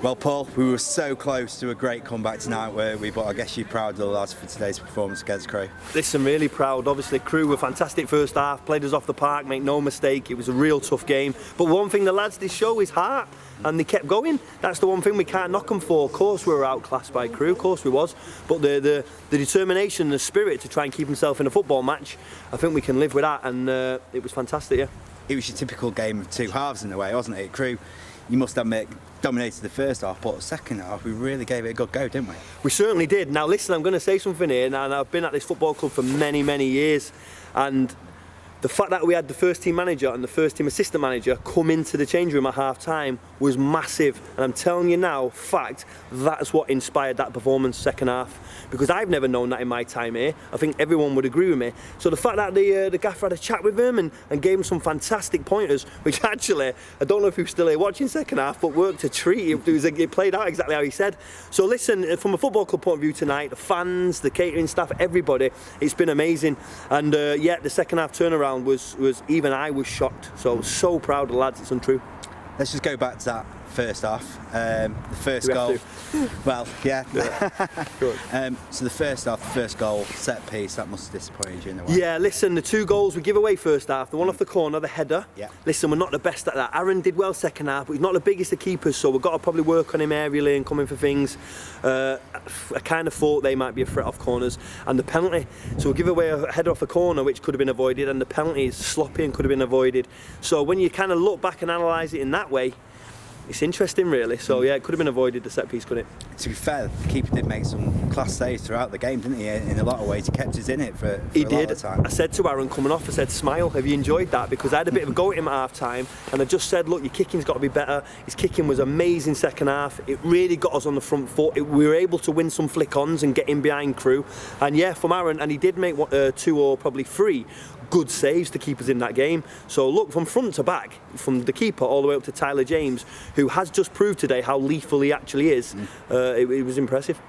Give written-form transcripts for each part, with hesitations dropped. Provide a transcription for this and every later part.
Well, Paul, we were so close to a great comeback tonight, weren't we? But I guess you're proud of the lads for today's performance against Crewe. Listen, really proud. Obviously, Crewe were fantastic first half, played us off the park, make no mistake. It was a real tough game. But one thing the lads did show is heart, and they kept going. That's the one thing we can't knock them for. Of course, we were outclassed by Crewe, of course we was. But the determination, the spirit to try and keep himself in a football match, I think we can live with that, and it was fantastic, yeah. It was your typical game of two halves in a way, wasn't it? Crewe, you must admit, dominated the first half, but the second half we really gave it a good go, didn't we? We certainly did. Now listen, I'm going to say something here, and I've been at this football club for many, many years, and the fact that we had the first team manager and the first team assistant manager come into the change room at half time was massive, and I'm telling you now, fact, that's what inspired that performance second half, because I've never known that in my time here. I think everyone would agree with me. So the fact that the gaffer had a chat with him and gave him some fantastic pointers, which actually, I don't know if he was still here watching second half, but worked a treat. It played out exactly how he said. So listen, from a football club point of view tonight, the fans, the catering staff, everybody, it's been amazing. And yeah, the second half turnaround was even I was shocked. So proud of the lads, it's untrue. Let's just go back to that first half. The first goal. Well, yeah. So the first half, the first goal, set piece, that must have disappointed you in a way. Yeah, listen, the two goals we give away first half, the one off the corner, the header. Yeah. Listen, we're not the best at that. Aaron did well second half, but he's not the biggest of keepers, so we've got to probably work on him aerially and coming for things. I kind of thought they might be a threat off corners. And the penalty, so we'll give away a header off a corner, which could have been avoided, and the penalty is sloppy and could have been avoided. So when you kind of look back and analyse it in that way, it's interesting really. So yeah, it could have been avoided, the set piece, couldn't it? To be fair, the keeper did make some class saves throughout the game, didn't he? In a lot of ways, he kept us in it for a lot of the time. I said to Aaron coming off, I said, smile, have you enjoyed that? Because I had a bit of a go at him at half time, and I just said, look, your kicking's got to be better. His kicking was amazing second half. It really got us on the front foot. We were able to win some flick-ons and get in behind Crewe. And yeah, from Aaron, and he did make 2 or probably 3 good saves to keep us in that game. So look, from front to back, from the keeper all the way up to Tyler James, who has just proved today how lethal he actually is, it was impressive.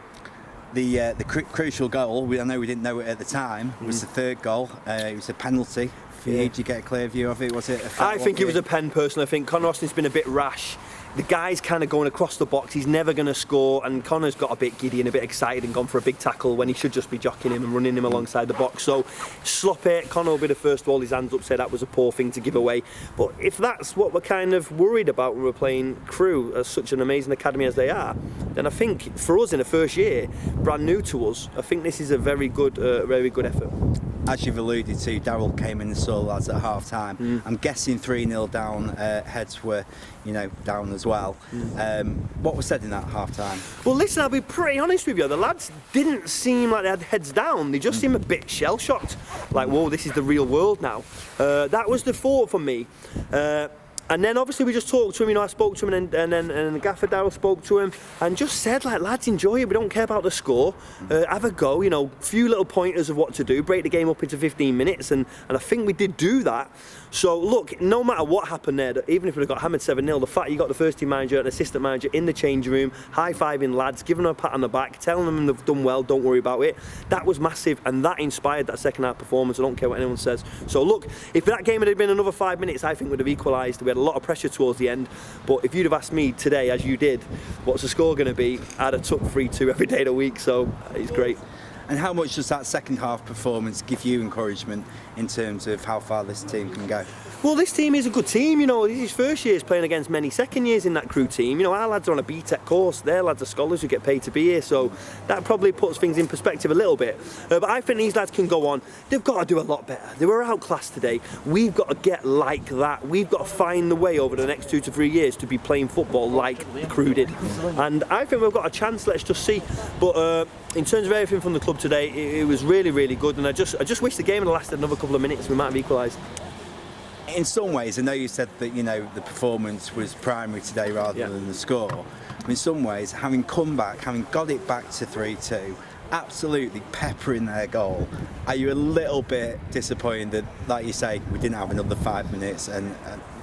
The crucial goal, I know we didn't know it at the time, was the third goal. It was a penalty. Did you get a clear view of it? Was it a foul? I think it was a pen, personally. I think Connor Austin's been a bit rash. The guy's kind of going across the box, he's never going to score, and Connor's got a bit giddy and a bit excited and gone for a big tackle when he should just be jockeying him and running him alongside the box. So sloppy. Connor will be the first to hold his hands up, say that was a poor thing to give away. But if that's what we're kind of worried about when we're playing Crewe, as such an amazing academy as they are, then I think for us in the first year, brand new to us, I think this is a very good effort. As you've alluded to, Darryl came in and saw the lads at half time. I'm guessing 3-0 down, heads were, down as well. What was said in that half time? Well, listen, I'll be pretty honest with you. The lads didn't seem like they had heads down. They just seemed a bit shell shocked. Like, whoa, this is the real world now. That was the thought for me. And then obviously we just talked to him, I spoke to him, and then Gaffer Darryl spoke to him and just said, like, lads, enjoy it, we don't care about the score, have a go, few little pointers of what to do, break the game up into 15 minutes, and I think we did do that. So look, no matter what happened there, even if we'd have got hammered 7-0, the fact you got the first team manager and assistant manager in the change room, high-fiving lads, giving them a pat on the back, telling them they've done well, don't worry about it, that was massive, and that inspired that second half performance. I don't care what anyone says. So look, if that game had been another 5 minutes, I think we'd have equalised. We had a lot of pressure towards the end, but if you'd have asked me today, as you did, what's the score going to be, I'd have took 3-2 every day of the week, so it's great. And how much does that second half performance give you encouragement in terms of how far this team can go? Well, this team is a good team, this is his first year playing against many second years in that Crewe team. Our lads are on a BTEC course, their lads are scholars who get paid to be here, so that probably puts things in perspective a little bit. But I think these lads can go on. They've got to do a lot better. They were outclassed today. We've got to get like that. We've got to find the way over the next 2 to 3 years to be playing football like Crewe did. And I think we've got a chance, let's just see. But in terms of everything from the club today, it was really, really good, and I just wish the game had lasted another couple of minutes. We might have equalised. In some ways, I know you said that the performance was primary today rather than the score. In some ways, having come back, having got it back to 3-2, absolutely peppering their goal, are you a little bit disappointed that, like you say, we didn't have another 5 minutes and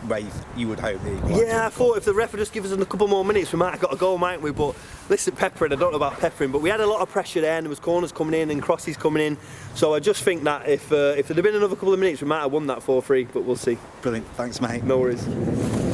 where you would hope the Yeah, I thought if the ref would just give us a couple more minutes, we might have got a goal, mightn't we? But listen, peppering, I don't know about peppering, but we had a lot of pressure there, and there was corners coming in and crosses coming in. So I just think that if there'd have been another couple of minutes, we might have won that 4-3, but we'll see. Brilliant, thanks mate. No worries.